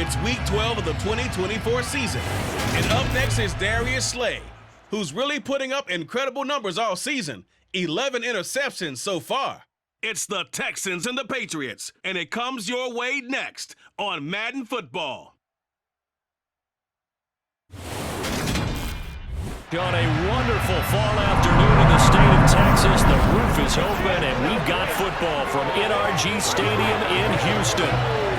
It's Week 12 of the 2024 season. And up next is Darius Slay, who's really putting up incredible numbers all season. 11 interceptions so far. It's the Texans and the Patriots, and it comes your way next on Madden Football. On a wonderful fall afternoon in the state of Texas, the roof is open, and we've got football from NRG Stadium in Houston.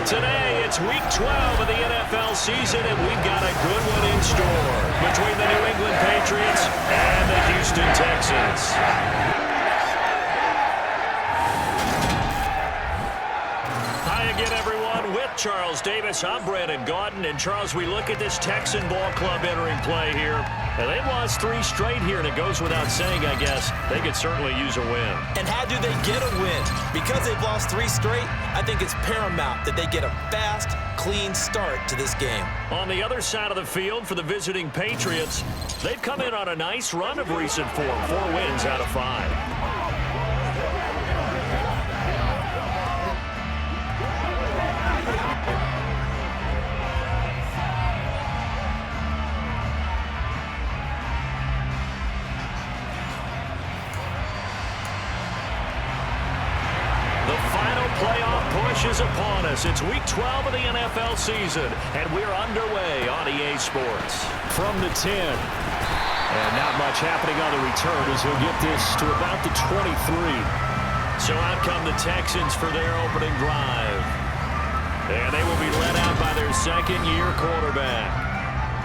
Today, it's Week 12 of the NFL season, and we've got a good one in store between the New England Patriots and the Houston Texans. Hi again, everyone. With Charles Davis, I'm Brandon Gaudin. And, Charles, we look at this Texan ball club entering play here. And they've lost 3 straight here, and it goes without saying, I guess, they could certainly use a win. And how do they get a win? Because they've lost 3 straight, I think it's paramount that they get a fast, clean start to this game. On the other side of the field for the visiting Patriots, they've come in on a nice run of recent form, 4 wins out of 5. Is upon us. It's Week 12 of the NFL season, and we're underway on EA Sports. From the 10. And not much happening on the return as he'll get this to about the 23. So out come the Texans for their opening drive. And they will be led out by their second-year quarterback.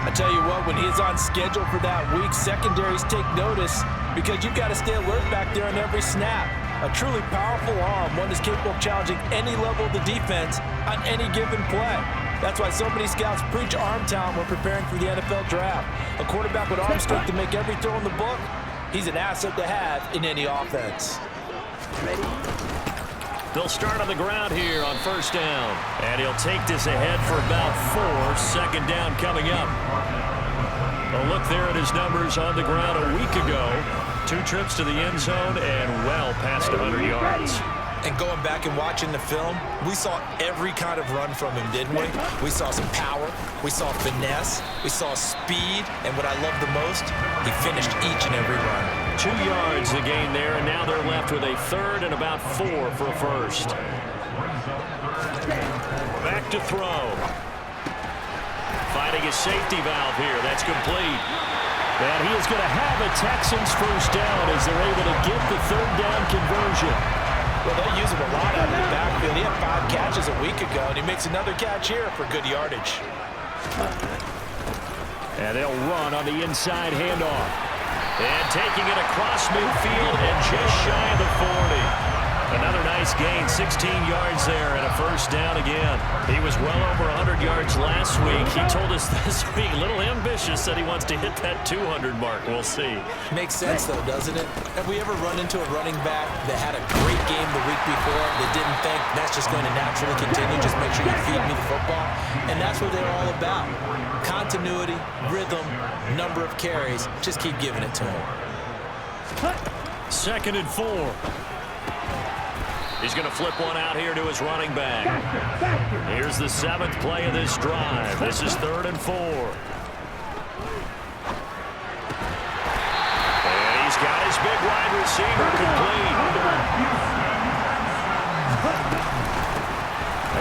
I tell you what, when he's on schedule for that week, secondaries take notice because you've got to stay alert back there on every snap. A truly powerful arm, one that's capable of challenging any level of the defense on any given play. That's why so many scouts preach arm talent when preparing for the NFL draft. A quarterback with arm strength to make every throw in the book, he's an asset to have in any offense. They'll start on the ground here on first down. And he'll take this ahead for about 4. Second down coming up. A look there at his numbers on the ground a week ago. 2 trips to the end zone and well past 100 yards. And going back and watching the film, we saw every kind of run from him, didn't we? We saw some power, we saw finesse, we saw speed, and what I love the most, he finished each and every run. 2 yards the gain there, and now they're left with a third and about 4 for a first. Back to throw. Finding a safety valve here. That's complete. And he is going to have a Texans first down as they're able to get the third down conversion. Well, they use him a lot out of the backfield. He had 5 catches a week ago, and he makes another catch here for good yardage. And they'll run on the inside handoff. And taking it across midfield and just shy of the 40. Another nice gain, 16 yards there and a first down again. He was well over 100 yards last week. He told us this week, a little ambitious, said he wants to hit that 200 mark. We'll see. Makes sense, though, doesn't it? Have we ever run into a running back that had a great game the week before that didn't think that's just going to naturally continue, just make sure you feed me the football? And that's what they're all about. Continuity, rhythm, number of carries. Just keep giving it to him. 2nd and 4. He's going to flip one out here to his running back. Here's the 7th play of this drive. This is 3rd and 4. And he's got his big wide receiver complete.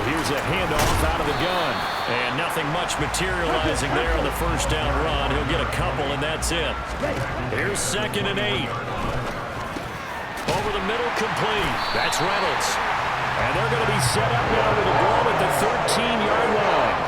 Here's a handoff out of the gun. And nothing much materializing there on the first down run. He'll get a couple, and that's it. Here's 2nd and 8. Over the middle, complete. That's Reynolds. And they're going to be set up now with a ball at the 13-yard line.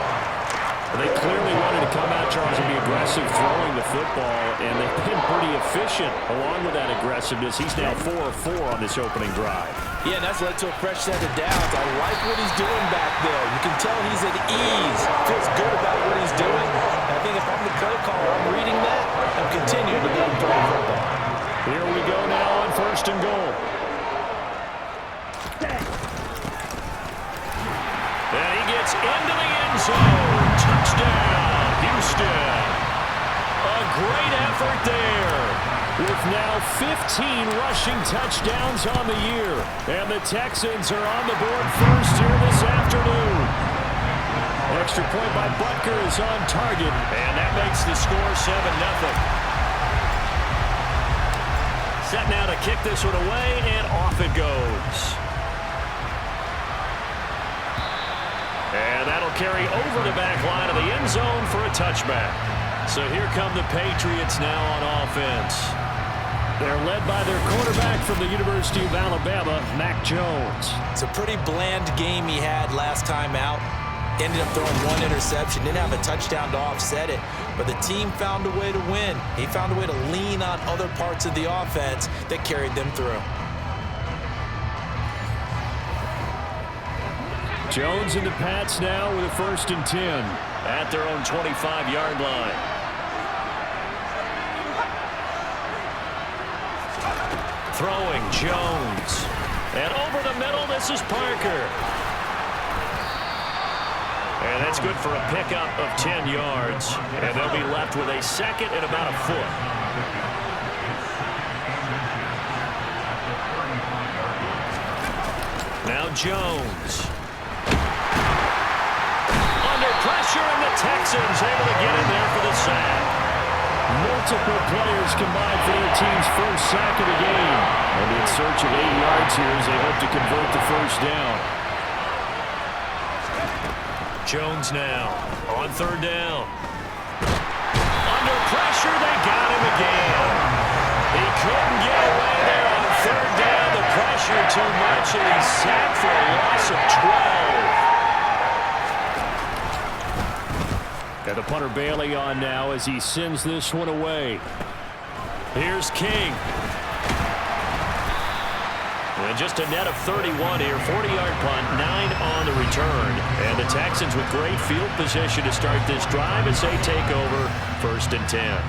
They clearly wanted to come out, Charles, and be aggressive throwing the football, and they've been pretty efficient along with that aggressiveness. He's now 4 of 4 on this opening drive. Yeah, and that's led to a fresh set of downs. I like what he's doing back there. You can tell he's at ease. Feels good about what he's doing. I think if I'm the play caller, I'm reading that. I'm continuing to let him throw the football. Here we go now on 1st and goal. And he gets into the end zone. Touchdown, Houston. A great effort there. With now 15 rushing touchdowns on the year. And the Texans are on the board first here this afternoon. A extra point by Butker is on target, and that makes the score 7-0. Set now to kick this one away, and off it goes. And that'll carry over the back line of the end zone for a touchback. So here come the Patriots now on offense. They're led by their quarterback from the University of Alabama, Mac Jones. It's a pretty bland game he had last time out. Ended up throwing one interception. Didn't have a touchdown to offset it. But the team found a way to win. He found a way to lean on other parts of the offense that carried them through. Jones and the Pats now with a 1st and 10 at their own 25-yard line. Throwing Jones. And over the middle, this is Parker. And that's good for a pickup of 10 yards. And they'll be left with a 2nd and about a foot. Now Jones. Under pressure, and the Texans able to get in there for the sack. Multiple players combined for their team's first sack of the game. And in search of 8 yards here as they hope to convert the 1st down. Jones now on 3rd down. Under pressure, they got him again. He couldn't get away there on 3rd down. The pressure too much, and he's sacked for a loss of 12. And the punter Bailey on now as he sends this one away. Here's King. And just a net of 31 here. 40-yard punt, 9 on the return. And the Texans with great field position to start this drive as they take over 1st and 10.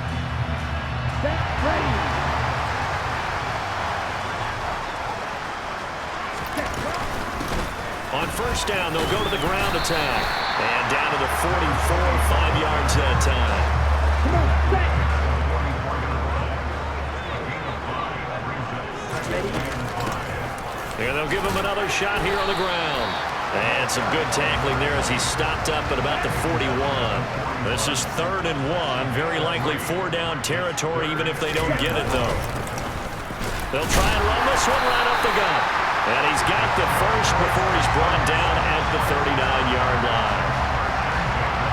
On 1st down, they'll go to the ground attack. And down to the 44, 5 yards that time. Come on, set. And they'll give him another shot here on the ground. And some good tackling there as he stopped up at about the 41. This is 3rd and 1. Very likely 4-down territory, even if they don't get it, though. They'll try and run this one right up the gut. And he's got the first before he's brought down at the 39-yard line.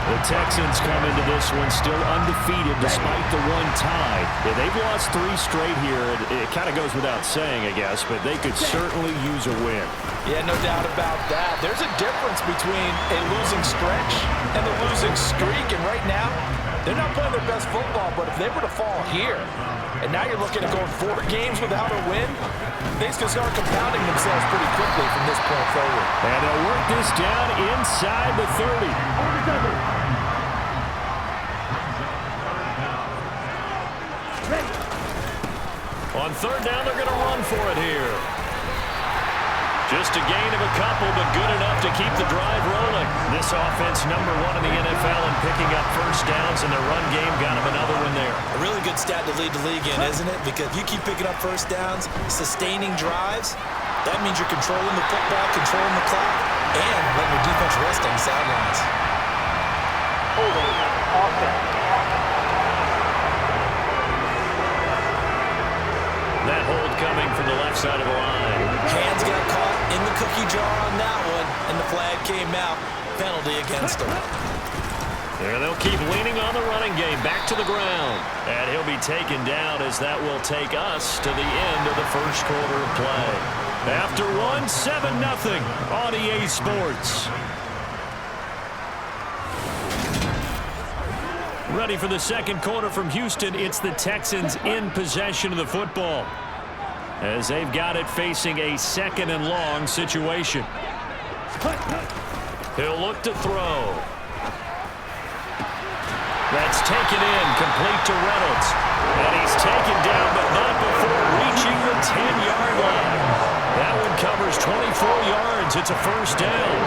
The Texans come into this one still undefeated despite the one tie. Yeah, they've lost 3 straight here. It kind of goes without saying, I guess, but they could certainly use a win. Yeah, no doubt about that. There's a difference between a losing stretch and the losing streak, and right now, they're not playing their best football, but if they were to fall here, and now you're looking at going 4 games without a win, things can start compounding themselves pretty quickly from this point forward. And they'll work this down inside the 30. On 3rd down, they're going to run for it here. Just a gain of a couple, but good enough to keep the drive rolling. This offense, #1 in the NFL in picking up 1st downs, and their run game got them another one there. A really good stat to lead the league in, isn't it? Because you keep picking up 1st downs, sustaining drives, that means you're controlling the football, controlling the clock, and letting your defense rest on the sidelines. Offense. That hold coming from the left side of the line. Hands got caught in the cookie jar on that one, and the flag came out. Penalty against him. There they'll keep leaning on the running game. Back to the ground. And he'll be taken down as that will take us to the end of the 1st quarter of play. After one, 7-0 on EA Sports. Ready for the 2nd quarter from Houston. It's the Texans in possession of the football as they've got it facing a 2nd and long situation. He'll look to throw. That's taken in, complete to Reynolds. And he's taken down, but not before reaching the 10-yard line. That one covers 24 yards. It's a 1st down.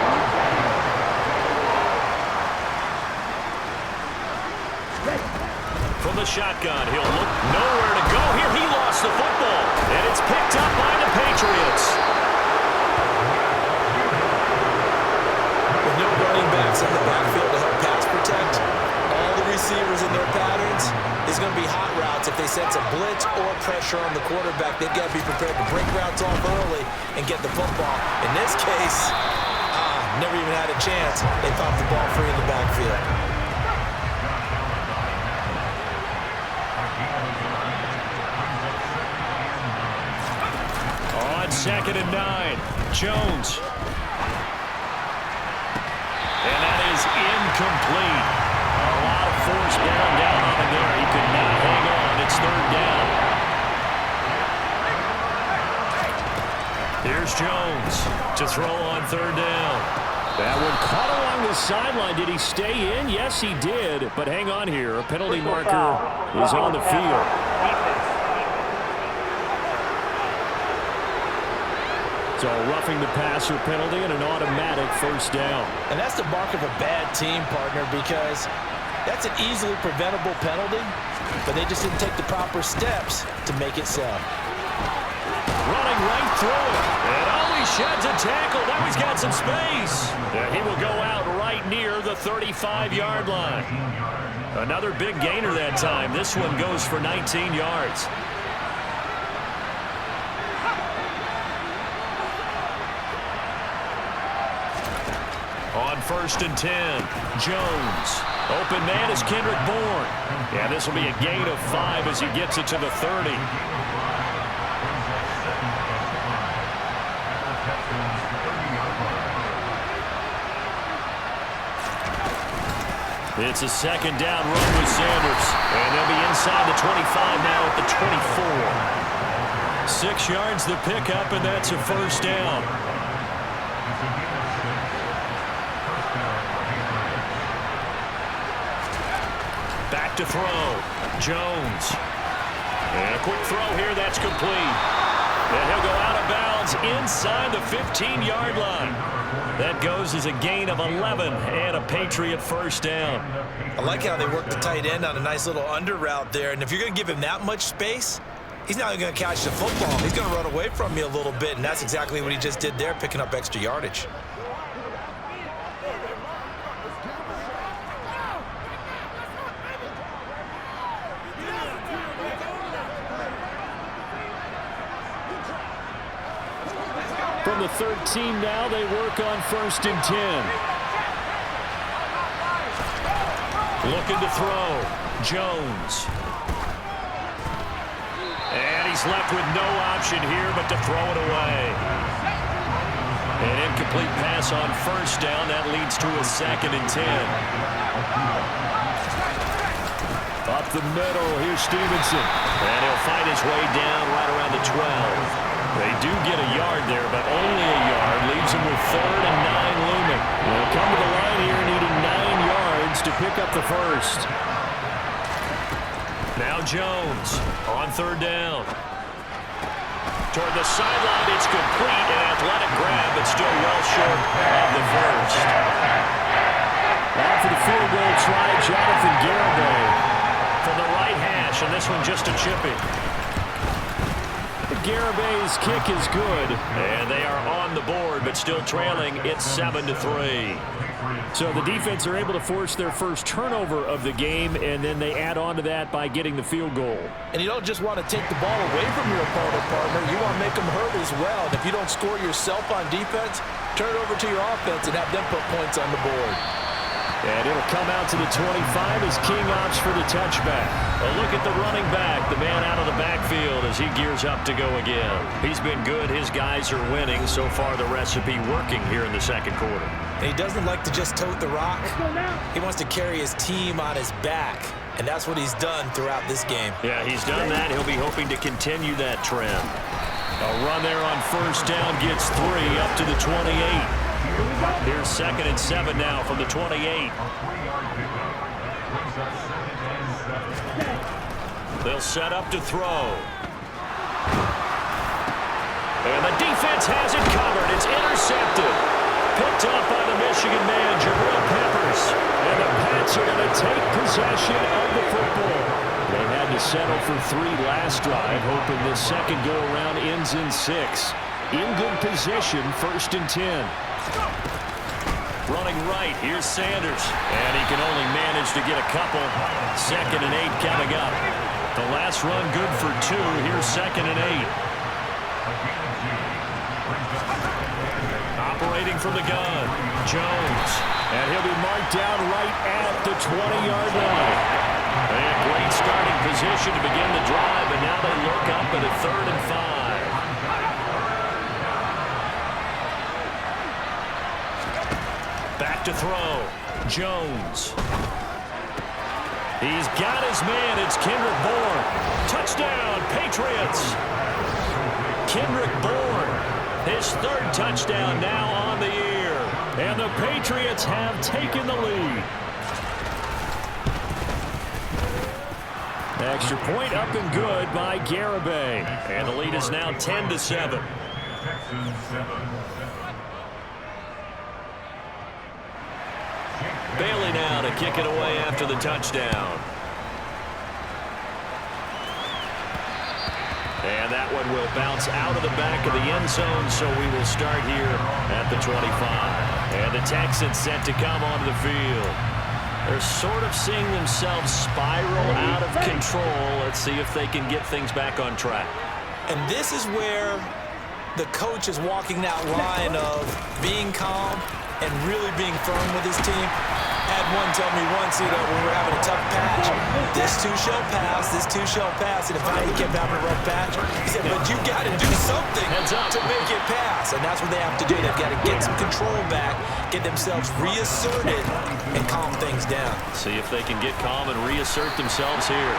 From the shotgun, he'll look nowhere to go here. He lost the football, and it's picked up by the Patriots. With no running backs in the backfield to receivers and their patterns is going to be hot routes. If they sense a blitz or pressure on the quarterback, they've got to be prepared to break routes off early and get the football. In this case, never even had a chance. They popped the ball free in the backfield. On 2nd and 9, Jones. And that is incomplete. A lot of force down on him there. He could not hang on. It's 3rd down. Here's Jones to throw on 3rd down. That one caught along the sideline. Did he stay in? Yes, he did. But hang on here. A penalty marker is on the field. So roughing the passer penalty and an automatic 1st down. And that's the mark of a bad team, partner, because that's an easily preventable penalty, but they just didn't take the proper steps to make it so. Running right through it. And he sheds a tackle. Now he's got some space. And he will go out right near the 35-yard line. Another big gainer that time. This one goes for 19 yards. On 1st and 10, Jones. Open man is Kendrick Bourne. Yeah, this will be a gain of 5 as he gets it to the 30. It's a 2nd down run with Sanders. And they'll be inside the 25 now at the 24. 6 yards the pickup, and that's a 1st down. Back to throw. Jones. And a quick throw here. That's complete. And he'll go out of bounds inside the 15-yard line. That goes as a gain of 11 and a Patriot 1st down. I like how they work the tight end on a nice little under route there. And if you're going to give him that much space, he's not going to catch the football. He's going to run away from you a little bit, and that's exactly what he just did there, picking up extra yardage. From the 13 now, they work on 1st and 10. Looking to throw. Jones. And he's left with no option here but to throw it away. An incomplete pass on 1st down. That leads to a 2nd and 10. Up the middle, here's Stevenson. And he'll fight his way down right around the 12. They do get a yard there, but only a yard. Leaves them with 3rd and 9 looming. They'll come to the line here needing 9 yards to pick up the 1st. Now Jones on 3rd down. Toward the sideline, it's complete. An athletic grab, but still well short of the 1st. Now for the field goal try, Jonathan Garibay from the right hash, and this one just a chippy. Garibay's kick is good. And they are on the board, but still trailing. It's 7-3. So the defense are able to force their first turnover of the game, and then they add on to that by getting the field goal. And you don't just want to take the ball away from your opponent, partner. You want to make them hurt as well. And if you don't score yourself on defense, turn it over to your offense and have them put points on the board. And it'll come out to the 25 as King opts for the touchback. A look at the running back, the man out of the backfield as he gears up to go again. He's been good. His guys are winning. So far, the recipe working here in the 2nd quarter. And he doesn't like to just tote the rock. He wants to carry his team on his back. And that's what he's done throughout this game. Yeah, he's done that. He'll be hoping to continue that trend. A run there on 1st down gets 3 up to the 28. Here's 2nd and 7 now from the 28. They'll set up to throw. And the defense has it covered. It's intercepted. Picked up by the Michigan man, Jabril Peppers. And the Pats are going to take possession of the football. They had to settle for 3 last drive, hoping this second go-around ends in 6. In good position, 1st and 10. Running right, here's Sanders. And he can only manage to get a couple. 2nd and 8 coming up. The last run good for 2. Here's 2nd and 8. Operating from the gun, Jones. And he'll be marked down right at the 20-yard line. A great starting position to begin the drive, and now they look up at a 3rd and 5. Back to throw. Jones. He's got his man. It's Kendrick Bourne. Touchdown, Patriots. Kendrick Bourne, his 3rd touchdown now on the year. And the Patriots have taken the lead. Extra point up and good by Garibay. And the lead is now 10-7. Bailey now to kick it away after the touchdown. And that one will bounce out of the back of the end zone, so we will start here at the 25. And the Texans set to come onto the field. They're sort of seeing themselves spiral out of control. Let's see if they can get things back on track. And this is where the coach is walking that line of being calm and really being firm with his team. Had one tell me once, when we were having a tough patch, this too shall pass, this too shall pass. And if I kept having a rough patch, he said, but you got to do something to make it pass. And that's what they have to do. They've got to get some control back, get themselves reasserted, and calm things down. See if they can get calm and reassert themselves here.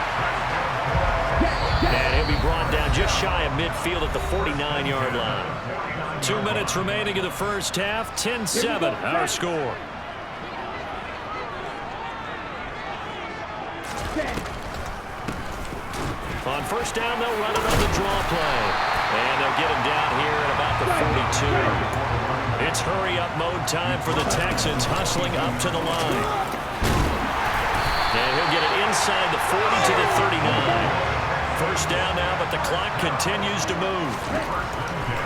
And he'll be brought down just shy of midfield at the 49-yard line. 2 minutes remaining in the first half. 10-7 our score. On first down, they'll run it on the draw play. And they'll get him down here at about the 42. It's hurry-up mode time for the Texans, hustling up to the line. And he'll get it inside the 40 to the 39. First down now, but the clock continues to move.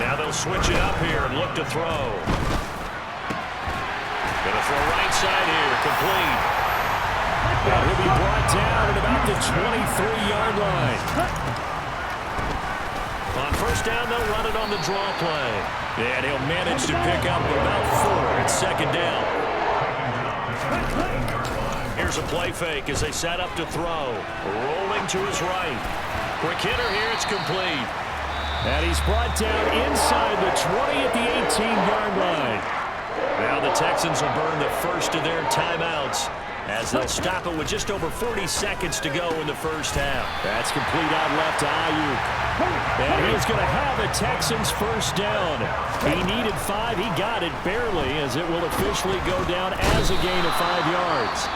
Now they'll switch it up here and look to throw. Gonna throw right side here, complete. And he'll be brought down at about the 23-yard line. On first down, they'll run it on the draw play. And he'll manage to pick up about 4. It's 2nd down. Here's a play fake as they set up to throw. Rolling to his right. Quick hitter here, it's complete. And he's brought down inside the 20 at the 18-yard line. Now the Texans will burn the first of their timeouts as they'll stop it with just over 40 seconds to go in the first half. That's complete out left to Ayuk. And he's going to have a Texans first down. He needed 5. He got it barely, as it will officially go down as a gain of 5 yards.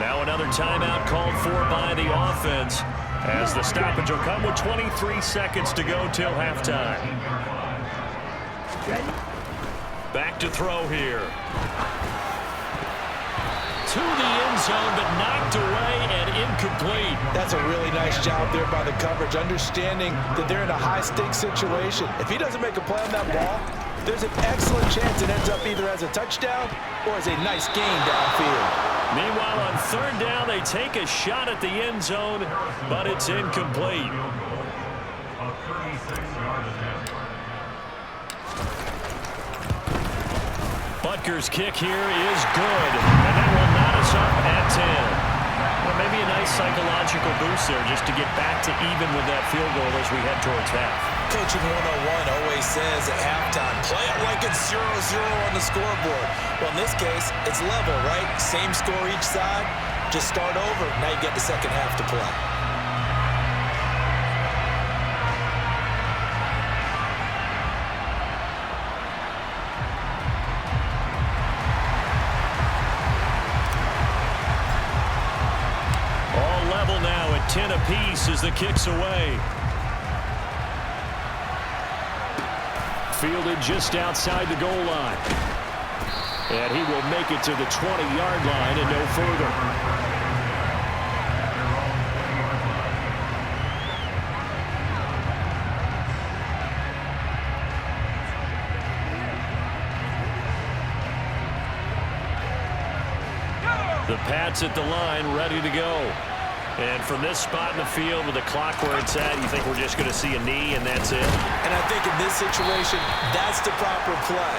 Now another timeout called for by the offense, as the stoppage will come with 23 seconds to go till halftime. Back to throw here. To the end zone, but knocked away and incomplete. That's a really nice job there by the coverage, understanding that they're in a high-stakes situation. If he doesn't make a play on that ball, there's an excellent chance it ends up either as a touchdown or as a nice gain downfield. Meanwhile, on 3rd down, they take a shot at the end zone, but it's incomplete. Butker's kick here is good, and that will knot us up at 10. Well, maybe a nice psychological boost there just to get back to even with that field goal as we head towards half. Coaching 101 always says at halftime, play it like it's 0-0 on the scoreboard. Well, in this case, it's level, right? Same score each side. Just start over. Now you get the second half to play. All level now at 10 apiece as the kick's away. Fielded just outside the goal line. And he will make it to the 20-yard line and no further. The Pats at the line, ready to go. And from this spot in the field with the clock where it's at, you think we're just going to see a knee and that's it? And I think in this situation, that's the proper play.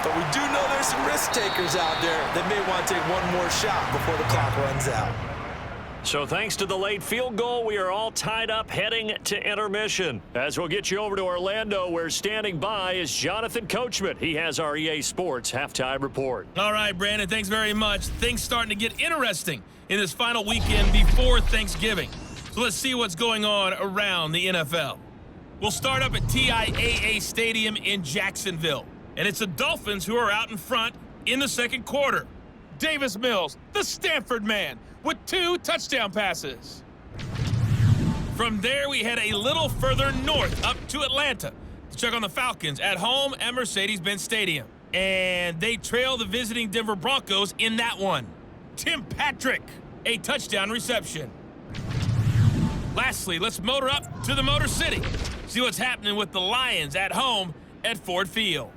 But we do know there's some risk takers out there that may want to take one more shot before the clock runs out. So thanks to the late field goal, we are all tied up heading to intermission. As we'll get you over to Orlando, where standing by is Jonathan Coachman. He has our EA Sports halftime report. All right, Brandon, thanks very much. Things starting to get interesting in this final weekend before Thanksgiving. So let's see what's going on around the NFL. We'll start up at TIAA Stadium in Jacksonville. And it's the Dolphins who are out in front in the second quarter. Davis Mills, the Stanford man, with 2 touchdown passes. From there, we head a little further north up to Atlanta to check on the Falcons at home at Mercedes-Benz Stadium. And they trail the visiting Denver Broncos in that one. Tim Patrick, a touchdown reception. Lastly, let's motor up to the Motor City. See what's happening with the Lions at home at Ford Field.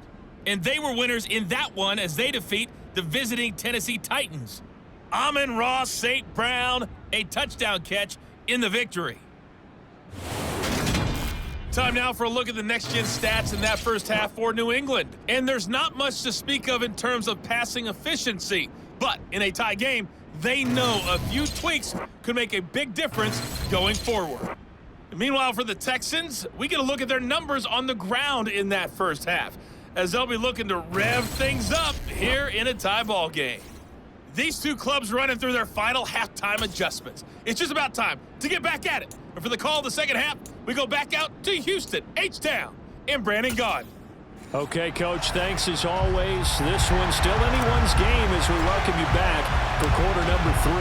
And they were winners in that one as they defeat the visiting Tennessee Titans. Amon-Ra St. Brown, a touchdown catch in the victory. Time now for a look at the next-gen stats in that first half for New England. And there's not much to speak of in terms of passing efficiency. But in a tie game, they know a few tweaks could make a big difference going forward. Meanwhile, for the Texans, we get a look at their numbers on the ground in that first half, as they'll be looking to rev things up here in a tie ball game. These two clubs running through their final halftime adjustments. It's just about time to get back at it. And for the call of the second half, we go back out to Houston, H-Town, and Brandon Gaudin. Okay, Coach, thanks as always. This one's still anyone's game as we welcome you back for quarter number 3.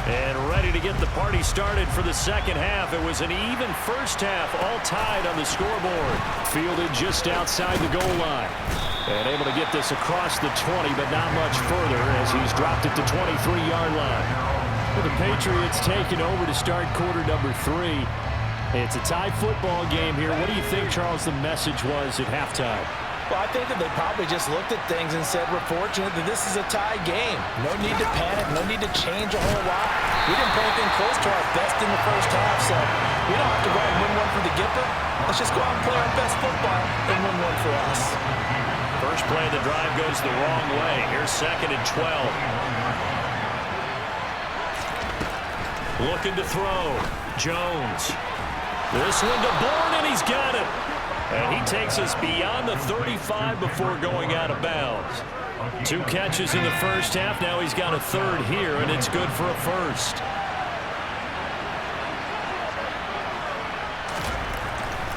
And ready to get the party started for the second half. It was an even first half, all tied on the scoreboard. Fielded just outside the goal line. And able to get this across the 20, but not much further as he's dropped it to 23-yard line. With the Patriots taking over to start quarter number 3. It's a tie football game here. What do you think, Charles, the message was at halftime? Well, I think that they probably just looked at things and said, we're fortunate that this is a tie game. No need to panic, no need to change a whole lot. We didn't play anything close to our best in the first half, so we don't have to go out and win one for the Gipper. Let's just go out and play our best football and win one for us. First play of the drive goes the wrong way. Here's 2nd and 12. Looking to throw. Jones. This one to Bourne, and he's got it. And he takes us beyond the 35 before going out of bounds. 2 catches in the first half. Now he's got a 3rd here, and it's good for a first.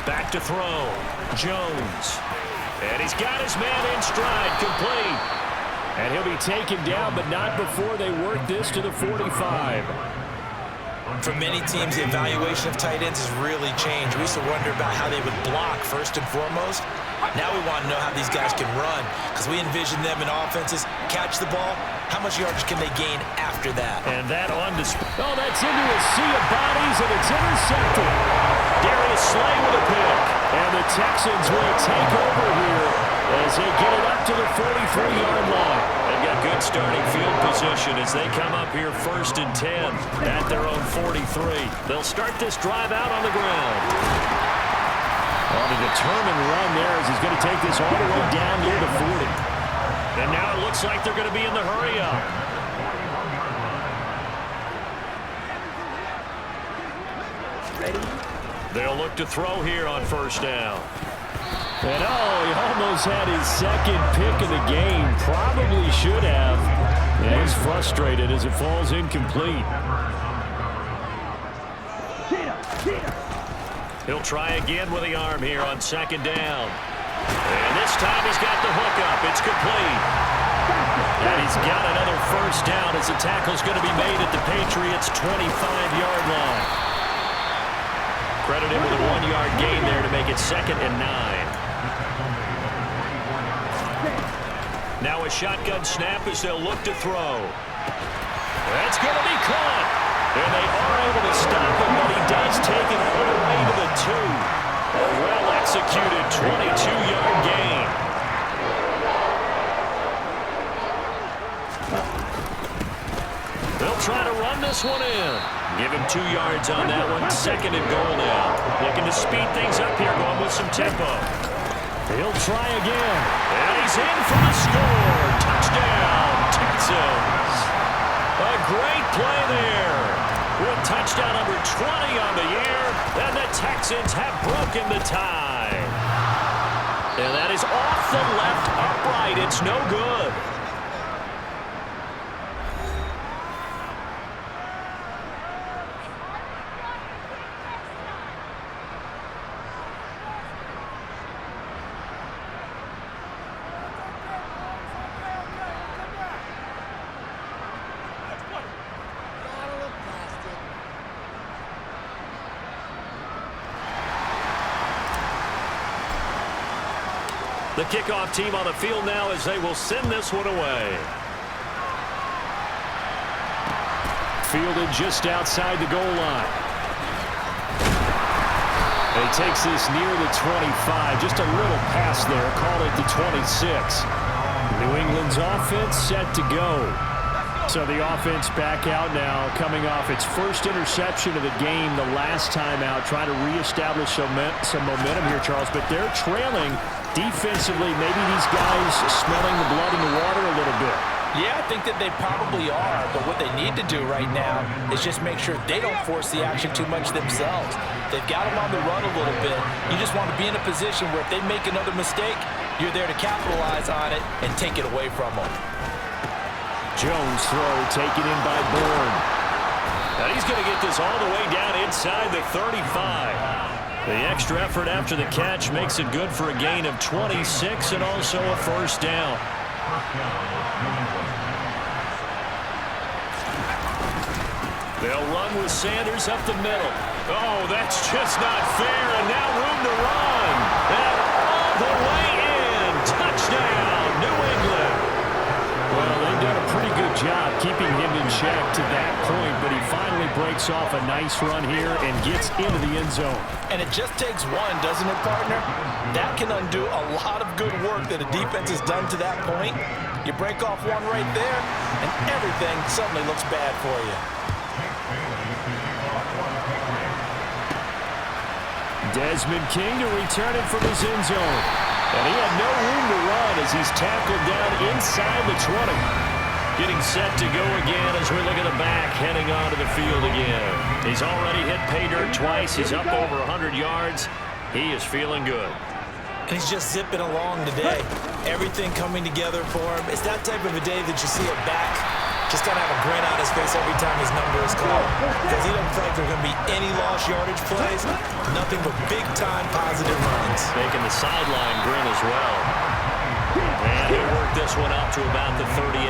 Back to throw. Jones. And he's got his man in stride, complete. And he'll be taken down, but not before they work this to the 45. For many teams, the evaluation of tight ends has really changed. We used to wonder about how they would block first and foremost. Now we want to know how these guys can run, because we envision them in offenses catch the ball. How much yardage can they gain after that? And that on display. Oh, that's into a sea of bodies, and it's intercepted. Darius Slay with a pick. And the Texans will take over here as they get it up to the 43-yard line. They've got good starting field position as they come up here 1st and 10 at their own 43. They'll start this drive out on the ground. On a determined run there as he's going to take this all the way down near the 40. And now it looks like they're going to be in the hurry-up. They'll look to throw here on 1st down. And he almost had his 2nd pick of the game. Probably should have. And he's frustrated as it falls incomplete. He'll try again with the arm here on 2nd down. And this time he's got the hook up. It's complete. And he's got another 1st down as the tackle's going to be made at the Patriots' 25-yard line. Credit him with a 1-yard gain there to make it 2nd and 9. Now a shotgun snap as they'll look to throw. That's going to be caught. And they are able to stop him, but he does take it all the way to the 2. A well-executed 22-yard gain. this one in. Give him 2 yards on that one. 2nd and goal now. Looking to speed things up here, going with some tempo. He'll try again. And he's in for the score. Touchdown, Texans. A great play there. With touchdown number 20 on the year, and the Texans have broken the tie. And that is off the left upright. It's no good. The kickoff team on the field now as they will send this one away. Fielded just outside the goal line. He takes this near the 25. Just a little pass there. Call it the 26. New England's offense set to go. So the offense back out now, coming off its first interception of the game the last time out, trying to reestablish some momentum here, Charles. But they're trailing defensively. Maybe these guys smelling the blood in the water a little bit. Yeah, I think that they probably are, but what they need to do right now is just make sure they don't force the action too much themselves. They've got them on the run a little bit. You just want to be in a position where if they make another mistake, you're there to capitalize on it and take it away from them. Jones throw taken in by Bourne. And he's going to get this all the way down inside the 35. The extra effort after the catch makes it good for a gain of 26 and also a first down. They'll run with Sanders up the middle. Oh, that's just not fair, and now room to run. And all the way in. Touchdown, New England. Well, they've done a pretty good job keeping him in check to that point, but he finally breaks off a nice run here and gets into the end zone. And it just takes one, doesn't it, partner? That can undo a lot of good work that a defense has done to that point. You break off one right there, and everything suddenly looks bad for you. Desmond King to return it from his end zone. And he had no room to run as he's tackled down inside the 20. Getting set to go again as we look at the back, heading onto the field again. He's already hit pay dirt twice. He's up over 100 yards. He is feeling good. And he's just zipping along today. Everything coming together for him. It's that type of a day that you see a back just kind of have a grin on his face every time his number is called. Because he doesn't feel like there are going to be any lost yardage plays. Nothing but big-time positive runs. Making the sideline grin as well. And he worked this one up to about the 38.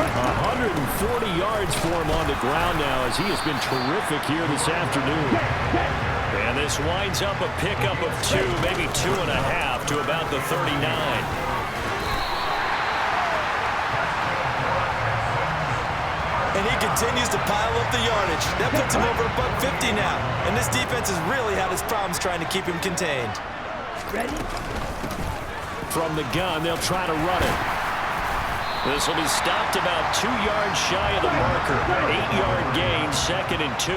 140 yards for him on the ground now as he has been terrific here this afternoon. And this winds up a pickup of 2, maybe 2.5 to about the 39. And he continues to pile up the yardage. That puts him over $150 now. And this defense has really had its problems trying to keep him contained. Ready? From the gun, they'll try to run it. This will be stopped about 2 yards shy of the marker. 8-yard gain, 2nd and 2.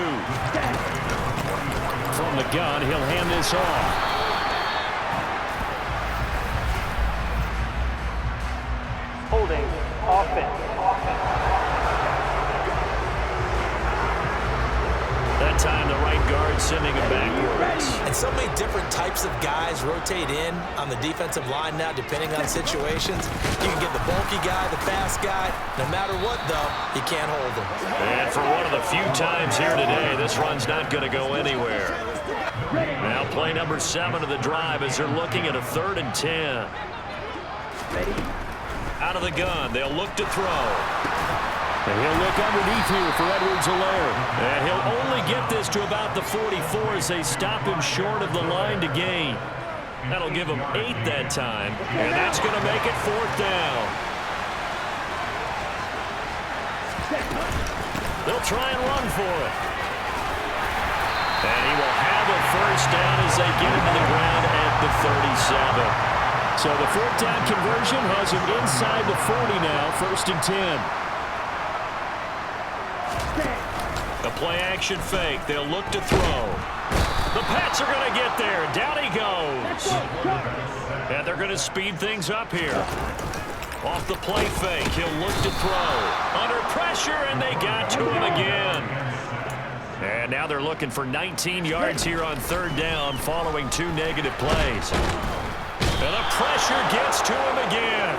From the gun, he'll hand this off. Holding. Offense. That time, the right guard sending him backwards. And so many different types of guys rotate in on the defensive line now, depending on situations. You can get the bulky guy, the fast guy. No matter what, though, you can't hold him. And for one of the few times here today, this run's not going to go anywhere. Now play number 7 of the drive as they're looking at a 3rd and 10. Ready? Out of the gun, they'll look to throw. And he'll look underneath here for Edwards-Helaire. And he'll only get this to about the 44 as they stop him short of the line to gain. That'll give him 8 that time. And that's going to make it 4th down. They'll try and run for it. And he will have a first down as they get him to the ground at the 37. So the 4th down conversion has him inside the 40 now, 1st and 10. play-action fake. They'll look to throw. The Pats are going to get there. Down he goes. And they're going to speed things up here. Off the play fake, he'll look to throw. Under pressure, and they got to him again. And now they're looking for 19 yards here on third down following 2 negative plays. And the pressure gets to him again.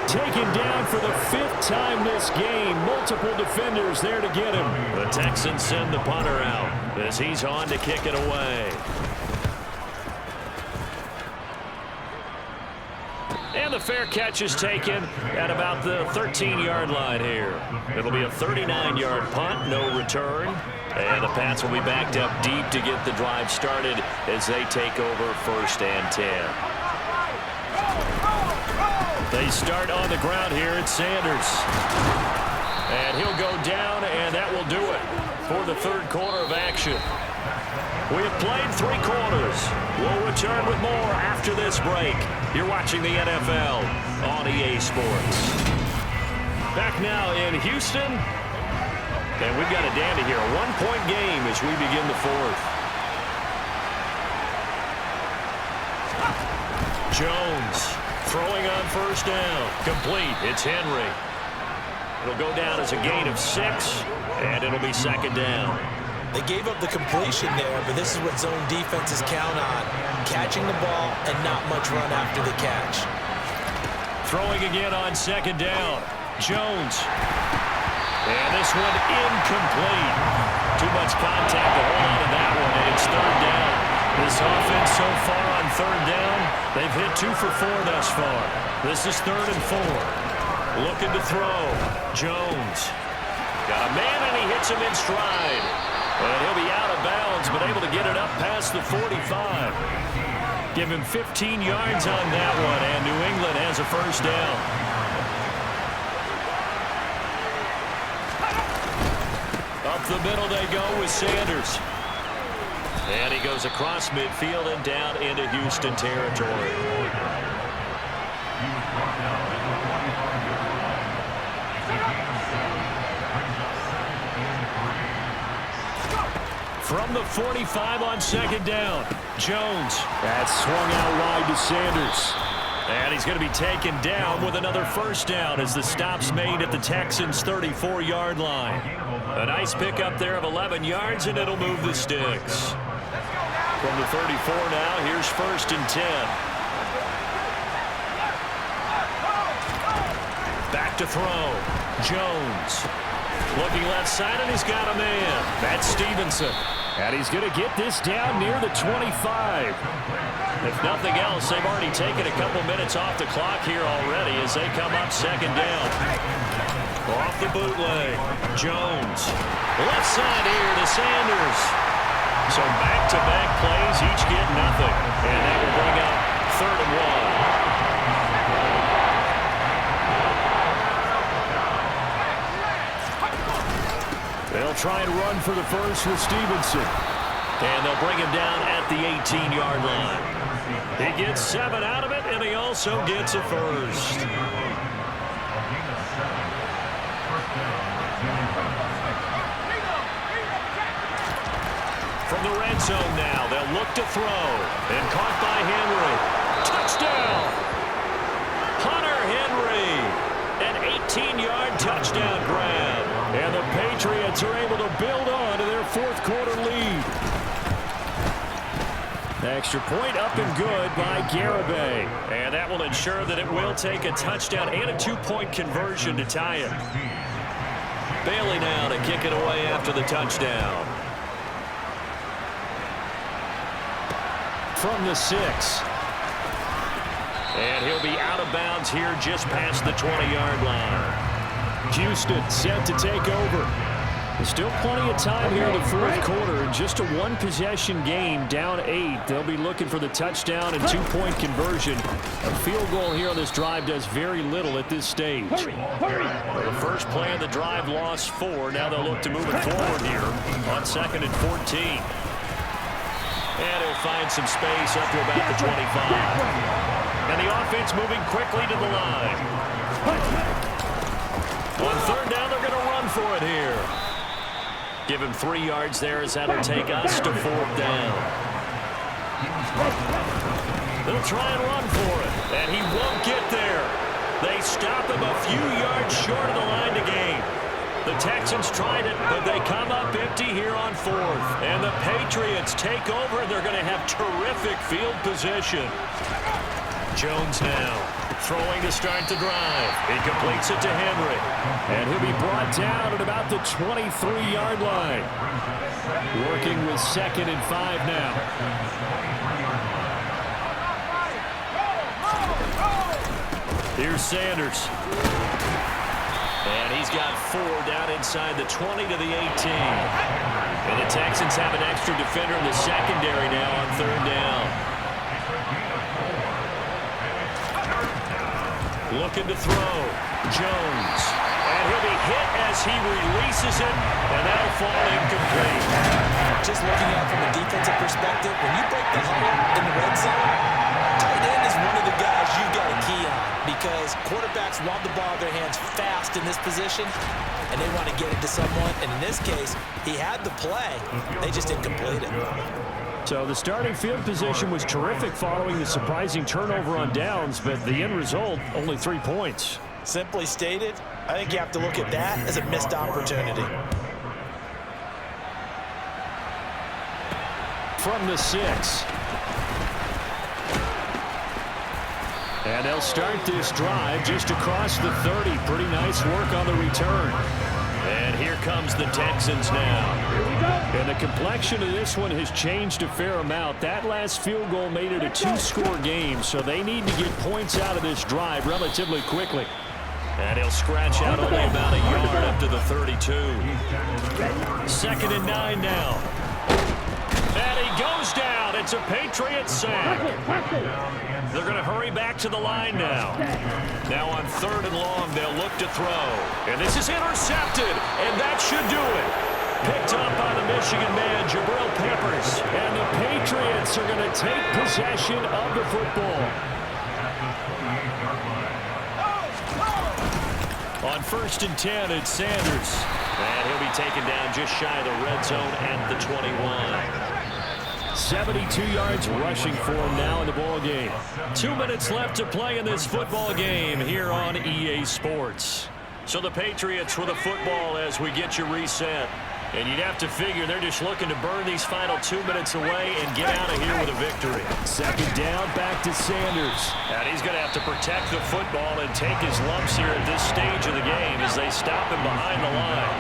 Taken down for the 5th time this game. Multiple defenders there to get him. The Texans send the punter out as he's on to kick it away. And the fair catch is taken at about the 13-yard line here. It'll be a 39-yard punt, no return. And the Pats will be backed up deep to get the drive started as they take over 1st and 10. They start on the ground here at Sanders. And he'll go down, and that will do it for the 3rd quarter of action. We have played 3 quarters. We'll return with more after this break. You're watching the NFL on EA Sports. Back now in Houston. And we've got a dandy here. A 1-point game as we begin the 4th. Jones throwing on 1st down. Complete. It's Henry. It'll go down as a gain of 6, and it'll be 2nd down. They gave up the completion there, but this is what zone defenses count on. Catching the ball and not much run after the catch. Throwing again on 2nd down. Jones. And this one incomplete. Too much contact to hold on to that one, and it's 3rd down. This offense so far on 3rd down, they've hit 2 for 4 thus far. This is 3rd and 4. Looking to throw. Jones. Got a man, and he hits him in stride. And he'll be out of bounds, but able to get it up past the 45. Give him 15 yards on that one, and New England has a 1st down. Up the middle they go with Sanders. And he goes across midfield and down into Houston territory. From the 45 on 2nd down. Jones. That's swung out wide to Sanders. And he's going to be taken down with another 1st down as the stop's made at the Texans' 34-yard line. A nice pickup there of 11 yards, and it'll move the sticks. From the 34 now, here's 1st and 10. Back to throw. Jones. Looking left side, and he's got a man. That's Stevenson. And he's going to get this down near the 25. If nothing else, they've already taken a couple minutes off the clock here already as they come up 2nd down. Off the bootleg. Jones. Left side here to Sanders. So back-to-back plays, each get nothing. And that will bring up 3rd and 1. They'll try and run for the 1st with Stevenson. And they'll bring him down at the 18-yard line. He gets 7 out of it, and he also gets a 1st. From the red zone now, they'll look to throw. And caught by Henry. Touchdown! Hunter Henry. An 18-yard touchdown grab. And the Patriots are able to build on to their 4th quarter lead. Extra point up and good by Garibay. And that will ensure that it will take a touchdown and a 2-point conversion to tie it. Bailey now to kick it away after the touchdown. From the 6. And he'll be out of bounds here just past the 20-yard line. Houston set to take over. There's still plenty of time here in the 4th quarter. Just a 1-possession game, down 8. They'll be looking for the touchdown and 2-point conversion. A field goal here on this drive does very little at this stage. Well, the first play of the drive lost 4. Now they'll look to move it forward here on 2nd and 14. And he'll find some space up to about the 25. And the offense moving quickly to the line. On 3rd down, they're going to run for it here. Give him 3 yards there as that'll take us to 4th down. They'll try and run for it, and he won't get there. They stop him a few yards short of the line to gain. The Texans tried it, but they come up empty here on 4th. And the Patriots take over. They're going to have terrific field position. Jones now throwing to start the drive. He completes it to Henry. And he'll be brought down at about the 23-yard line. Working with 2nd and 5 now. Here's Sanders. And he's got 4 down inside the 20 to the 18. And the Texans have an extra defender in the secondary now on 3rd down. Looking to throw. Jones. And he'll be hit as he releases it, and that'll fall incomplete. Just looking at it from a defensive perspective, when you break the huddle in the red zone, tight end is one of the guys you've got to key on because quarterbacks want the ball in their hands fast in this position, and they want to get it to someone. And in this case, he had the play. They just didn't complete it. So the starting field position was terrific following the surprising turnover on downs, but the end result, only 3 points. Simply stated, I think you have to look at that as a missed opportunity. From the 6. And they'll start this drive just across the 30. Pretty nice work on the return. And here comes the Texans now. And the complexion of this one has changed a fair amount. That last field goal made it a 2-score game, so they need to get points out of this drive relatively quickly. And he'll scratch out only about a yard up to the 32. 2nd and 9 now. And he goes down. It's a Patriots sack. They're going to hurry back to the line now. Now on 3rd and long, they'll look to throw. And this is intercepted, and that should do it. Picked up by the Michigan man, Jabril Peppers. And the Patriots are going to take possession of the football. On 1st and 10, it's Sanders. And he'll be taken down just shy of the red zone at the 21. 72 yards rushing for him now in the ball game. 2 minutes left to play in this football game here on EA Sports. So the Patriots with a football as we get you reset. And you'd have to figure they're just looking to burn these final 2 minutes away and get out of here with a victory. 2nd down, back to Sanders. And he's going to have to protect the football and take his lumps here at this stage of the game as they stop him behind the line.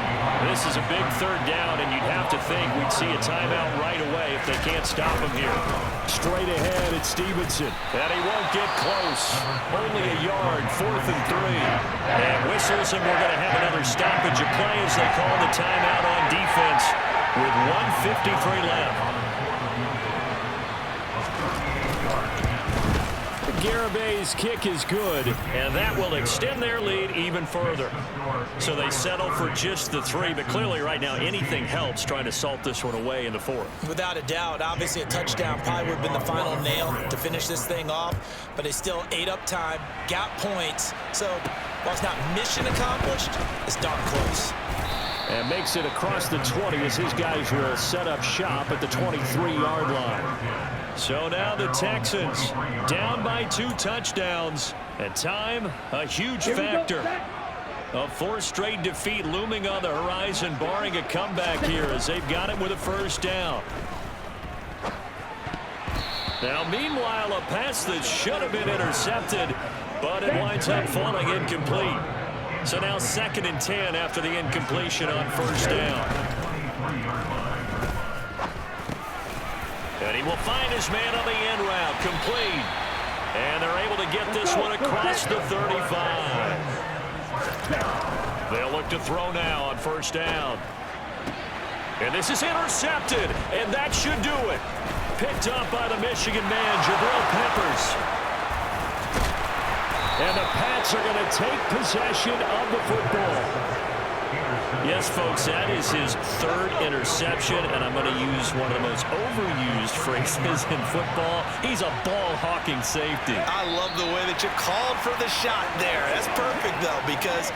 This is a big 3rd down, and you'd have to think we'd see a timeout right away if they can't stop him here. Straight ahead, it's Stevenson. And he won't get close. Only a yard, 4th and 3. And whistles, and we're going to have another stoppage of play as they call the timeout on defense with 1:53 left. Garabay's kick is good, and that will extend their lead even further. So they settle for just the 3, but clearly right now anything helps trying to salt this one away in the 4th. Without a doubt, obviously a touchdown probably would have been the final nail to finish this thing off, but they still ate up time, got points. So while it's not mission accomplished, it's darn close. And makes it across the 20 as his guys will set up shop at the 23-yard line. So now the Texans down by 2 touchdowns. And time, a huge factor. A 4th straight defeat looming on the horizon, barring a comeback here as they've got it with a 1st down. Now, meanwhile, a pass that should have been intercepted, but it winds up falling incomplete. So now 2nd and 10 after the incompletion on 1st down. And he will find his man on the end route, complete. And they're able to get this one across the 35. They'll look to throw now on 1st down. And this is intercepted, and that should do it. Picked up by the Michigan man, Jabril Peppers. And the Pats are going to take possession of the football. Yes, folks, that is his 3rd interception, and I'm going to use one of the most overused phrases in football. He's a ball-hawking safety. I love the way that you called for the shot there. That's perfect, though, because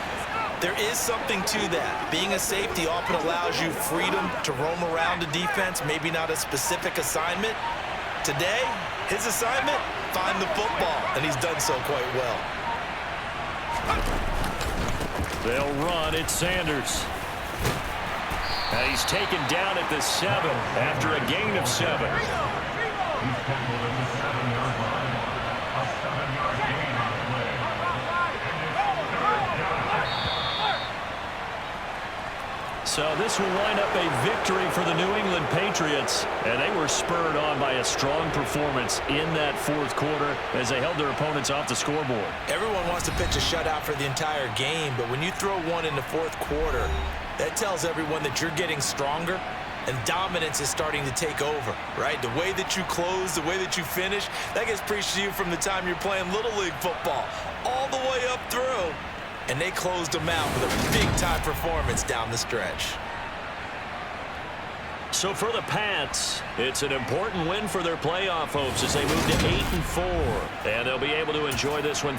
There is something to that. Being a safety often allows you freedom to roam around the defense, maybe not a specific assignment. Today, his assignment, find the football, and he's done so quite well. They'll run. It's Sanders. And he's taken down at the 7 after a gain of 7. So this will wind up a victory for the New England Patriots, and they were spurred on by a strong performance in that fourth quarter as they held their opponents off the scoreboard. Everyone wants to pitch a shutout for the entire game, but when you throw one in the fourth quarter, that tells everyone that you're getting stronger and dominance is starting to take over, right? The way that you close, the way that you finish, that gets preached to you from the time you're playing Little League football all the way up through. And they closed them out with a big-time performance down the stretch. So for the Pats, it's an important win for their playoff hopes as they move to 8-4. And they'll be able to enjoy this one